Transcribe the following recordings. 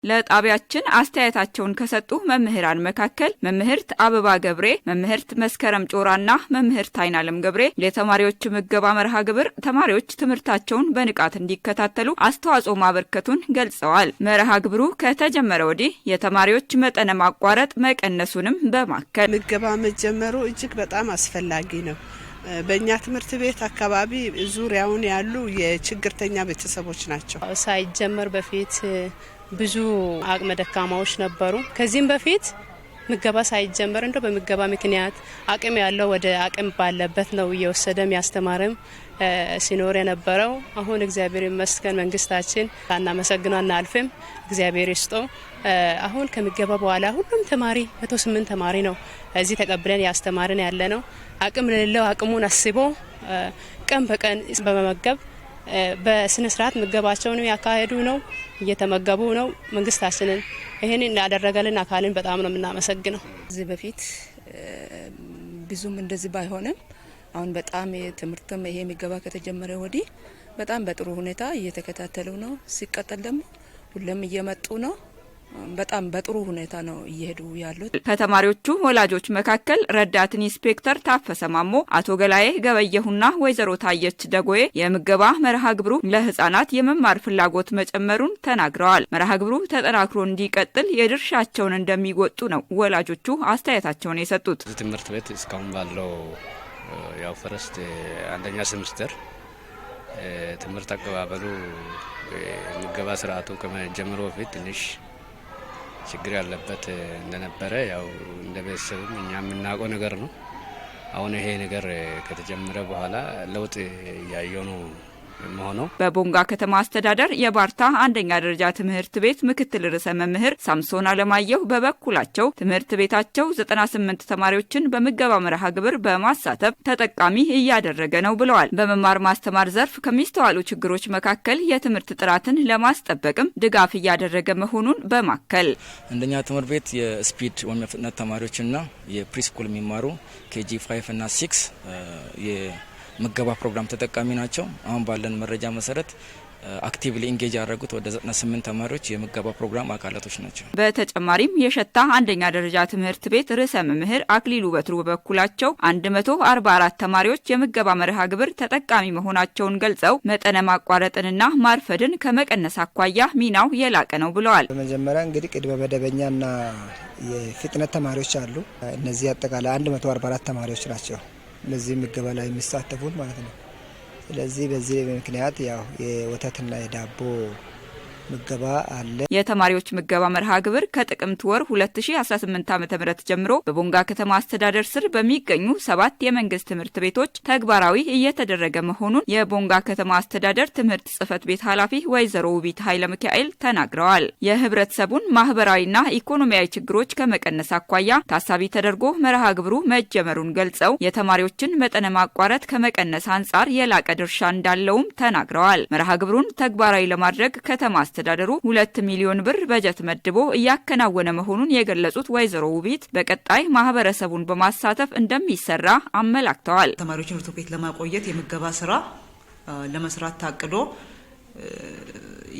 ለጣቢያችን አስተያየታቸውን ከሰጡ መምህራን መካከል መምህርት አበባ ገብሬ፣ መምህርት መስከረም ጮራና መምህርት አይናለም ገብሬ ለተማሪዎች ምገባ መርሃ ግብር ተማሪዎች ትምህርታቸውን በንቃት እንዲከታተሉ አስተዋጽኦ ማበርከቱን ገልጸዋል። መርሃ ግብሩ ከተጀመረ ወዲህ የተማሪዎች መጠነ ማቋረጥ መቀነሱንም በማከል ምገባ መጀመሩ እጅግ በጣም አስፈላጊ ነው። በእኛ ትምህርት ቤት አካባቢ ዙሪያውን ያሉ የችግርተኛ ቤተሰቦች ናቸው። ሳይጀመር በፊት ብዙ አቅመ ደካማዎች ነበሩ። ከዚህም በፊት ምገባ ሳይጀመር እንደው በምገባ ምክንያት አቅም ያለው ወደ አቅም ባለበት ነው እየወሰደም ያስተማረም ሲኖር የነበረው። አሁን እግዚአብሔር ይመስገን መንግስታችን እናመሰግናለን እናልፍም እግዚአብሔር ይስጦ። አሁን ከምገባ በኋላ ሁሉም ተማሪ 108 ተማሪ ነው እዚህ ተቀብለን ያስተማርን ያለ ነው። አቅም ለሌለው አቅሙን አስቦ ቀን በቀን በመመገብ በስነ ስርዓት ምገባቸውን ያካሄዱ ነው፣ እየተመገቡ ነው። መንግስታችንን ይሄን ያደረገልን አካልን በጣም ነው የምናመሰግነው። እዚህ በፊት ብዙም እንደዚህ ባይሆንም አሁን በጣም ትምህርትም ይሄ ምገባ ከተጀመረ ወዲህ በጣም በጥሩ ሁኔታ እየተከታተሉ ነው። ሲቀጥል ደግሞ ሁሉም እየመጡ ነው። በጣም በጥሩ ሁኔታ ነው እየሄዱ ያሉት። ከተማሪዎቹ ወላጆች መካከል ረዳት ኢንስፔክተር ታፈሰ ማሞ፣ አቶ ገላዬ ገበየሁና ወይዘሮ ታየች ደጎዬ የምገባ መርሃ ግብሩ ለህፃናት የመማር ፍላጎት መጨመሩን ተናግረዋል። መርሃ ግብሩ ተጠናክሮ እንዲቀጥል የድርሻቸውን እንደሚወጡ ነው ወላጆቹ አስተያየታቸውን የሰጡት። ትምህርት ቤት እስካሁን ባለው ያው ፈረስት አንደኛ ሴምስተር ትምህርት አቀባበሉ ምገባ ስርዓቱ ከመጀመሩ በፊት ትንሽ ችግር ያለበት እንደነበረ ያው እንደ ቤተሰብም እኛ የምናውቀው ነገር ነው። አሁን ይሄ ነገር ከተጀመረ በኋላ ለውጥ ያየው ነው መሆኑ። በቦንጋ ከተማ አስተዳደር የባርታ አንደኛ ደረጃ ትምህርት ቤት ምክትል ርዕሰ መምህር ሳምሶን አለማየሁ በበኩላቸው ትምህርት ቤታቸው 98 ተማሪዎችን በምገባ መርሃ ግብር በማሳተፍ ተጠቃሚ እያደረገ ነው ብለዋል። በመማር ማስተማር ዘርፍ ከሚስተዋሉ ችግሮች መካከል የትምህርት ጥራትን ለማስጠበቅም ድጋፍ እያደረገ መሆኑን በማከል አንደኛ ትምህርት ቤት የስፒድ ወይም የፍጥነት ተማሪዎችና የፕሪስኩል የሚማሩ ኬጂ 5 እና 6 ምገባ ፕሮግራም ተጠቃሚ ናቸው። አሁን ባለን መረጃ መሰረት አክቲቭሊ ኢንጌጅ ያደረጉት ወደ 98 ተማሪዎች የምገባ ፕሮግራም አካላቶች ናቸው። በተጨማሪም የሸታ አንደኛ ደረጃ ትምህርት ቤት ርዕሰ መምህር አክሊሉ በትሩ በበኩላቸው 144 ተማሪዎች የምገባ መርሃ ግብር ተጠቃሚ መሆናቸውን ገልጸው መጠነ ማቋረጥንና ማርፈድን ከመቀነስ አኳያ ሚናው የላቀ ነው ብለዋል። በመጀመሪያ እንግዲህ ቅድመ መደበኛና የፍጥነት ተማሪዎች አሉ። እነዚህ አጠቃላይ 144 ተማሪዎች ናቸው ለዚህ ምገባ ላይ የሚሳተፉት ማለት ነው። ስለዚህ በዚህ ምክንያት ያው የወተትና የዳቦ ምገባ አለ። የተማሪዎች ምገባ መርሃ ግብር ከጥቅምት ወር 2018 ዓ.ም ጀምሮ በቦንጋ ከተማ አስተዳደር ስር በሚገኙ 7 የመንግስት ትምህርት ቤቶች ተግባራዊ እየተደረገ መሆኑን የቦንጋ ከተማ አስተዳደር ትምህርት ጽህፈት ቤት ኃላፊ ወይዘሮ ውቢት ኃይለ ሚካኤል ተናግረዋል። የህብረተሰቡን ማህበራዊና ኢኮኖሚያዊ ችግሮች ከመቀነስ አኳያ ታሳቢ ተደርጎ መርሃ ግብሩ መጀመሩን ገልጸው የተማሪዎችን መጠነ ማቋረጥ ከመቀነስ አንጻር የላቀ ድርሻ እንዳለውም ተናግረዋል። መርሃ ግብሩን ተግባራዊ ለማድረግ ከተማ አስተዳደሩ 2 ሚሊዮን ብር በጀት መድቦ እያከናወነ መሆኑን የገለጹት ወይዘሮ ውቢት በቀጣይ ማህበረሰቡን በማሳተፍ እንደሚሰራ አመላክተዋል። ተማሪዎችን ትምህርት ቤት ለማቆየት የምገባ ስራ ለመስራት ታቅዶ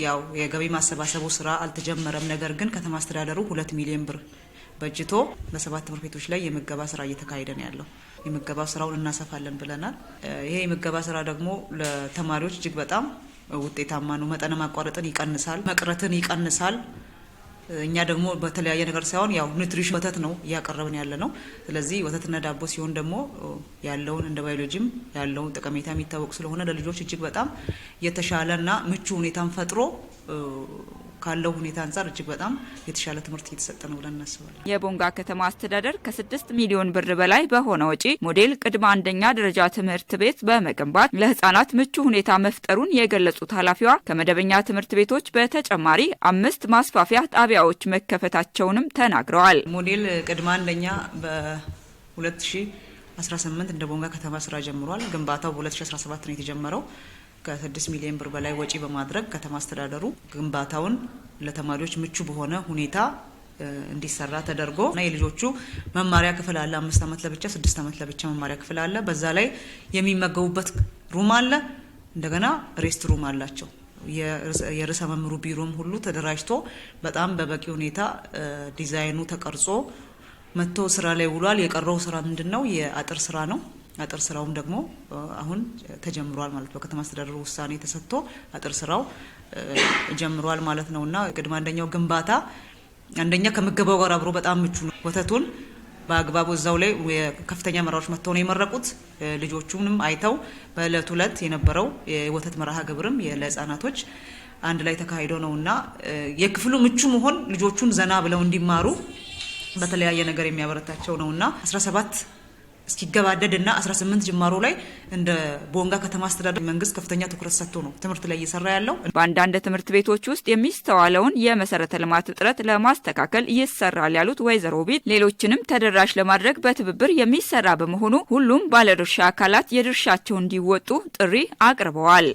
ያው የገቢ ማሰባሰቡ ስራ አልተጀመረም። ነገር ግን ከተማ አስተዳደሩ 2 ሚሊዮን ብር በጅቶ በ7 ትምህርት ቤቶች ላይ የምገባ ስራ እየተካሄደ ነው ያለው። የምገባ ስራውን እናሰፋለን ብለናል። ይሄ የምገባ ስራ ደግሞ ለተማሪዎች እጅግ በጣም ውጤታማ ነው። መጠነ ማቋረጥን ይቀንሳል፣ መቅረትን ይቀንሳል። እኛ ደግሞ በተለያየ ነገር ሳይሆን ያው ኑትሪሽን ወተት ነው እያቀረብን ያለ ነው። ስለዚህ ወተትና ዳቦ ሲሆን ደግሞ ያለውን እንደ ባዮሎጂም ያለውን ጠቀሜታ የሚታወቅ ስለሆነ ለልጆች እጅግ በጣም የተሻለና ምቹ ሁኔታን ፈጥሮ ካለው ሁኔታ አንፃር እጅግ በጣም የተሻለ ትምህርት እየተሰጠ ነው ብለን እናስባለን። የቦንጋ ከተማ አስተዳደር ከ6 ሚሊዮን ብር በላይ በሆነ ወጪ ሞዴል ቅድመ አንደኛ ደረጃ ትምህርት ቤት በመገንባት ለህፃናት ምቹ ሁኔታ መፍጠሩን የገለጹት ኃላፊዋ ከመደበኛ ትምህርት ቤቶች በተጨማሪ 5 ማስፋፊያ ጣቢያዎች መከፈታቸውንም ተናግረዋል። ሞዴል ቅድመ አንደኛ በ2018 እንደ ቦንጋ ከተማ ስራ ጀምሯል። ግንባታው በ2017 ነው የተጀመረው። ከ6 ሚሊዮን ብር በላይ ወጪ በማድረግ ከተማ አስተዳደሩ ግንባታውን ለተማሪዎች ምቹ በሆነ ሁኔታ እንዲሰራ ተደርጎ እና የልጆቹ መማሪያ ክፍል አለ። 5 አመት ለብቻ 6 አመት ለብቻ መማሪያ ክፍል አለ። በዛ ላይ የሚመገቡበት ሩም አለ። እንደገና ሬስት ሩም አላቸው። የርዕሰ መምህሩ ቢሮም ሁሉ ተደራጅቶ በጣም በበቂ ሁኔታ ዲዛይኑ ተቀርጾ መጥቶ ስራ ላይ ውሏል። የቀረው ስራ ምንድነው? የአጥር ስራ ነው። አጥር ስራውም ደግሞ አሁን ተጀምሯል ማለት በከተማ አስተዳደሩ ውሳኔ ተሰጥቶ አጥር ስራው ጀምሯል ማለት ነውና ቅድመ አንደኛው ግንባታ አንደኛ ከምገባው ጋር አብሮ በጣም ምቹ ነው። ወተቱን በአግባቡ እዛው ላይ ከፍተኛ መራሮች መጥተው ነው የመረቁት። ልጆቹንም አይተው በእለቱ ዕለት የነበረው የወተት መርሃ ግብርም ለህፃናቶች አንድ ላይ ተካሂዶ ነውና የክፍሉ ምቹ መሆን ልጆቹን ዘና ብለው እንዲማሩ በተለያየ ነገር የሚያበረታቸው ነውና 17 እስኪገባደድና 18 ጅማሮ ላይ እንደ ቦንጋ ከተማ አስተዳደር መንግስት ከፍተኛ ትኩረት ሰጥቶ ነው ትምህርት ላይ እየሰራ ያለው። በአንዳንድ ትምህርት ቤቶች ውስጥ የሚስተዋለውን የመሰረተ ልማት እጥረት ለማስተካከል ይሰራል ያሉት ወይዘሮ ቢት ሌሎችንም ተደራሽ ለማድረግ በትብብር የሚሰራ በመሆኑ ሁሉም ባለድርሻ አካላት የድርሻቸውን እንዲወጡ ጥሪ አቅርበዋል።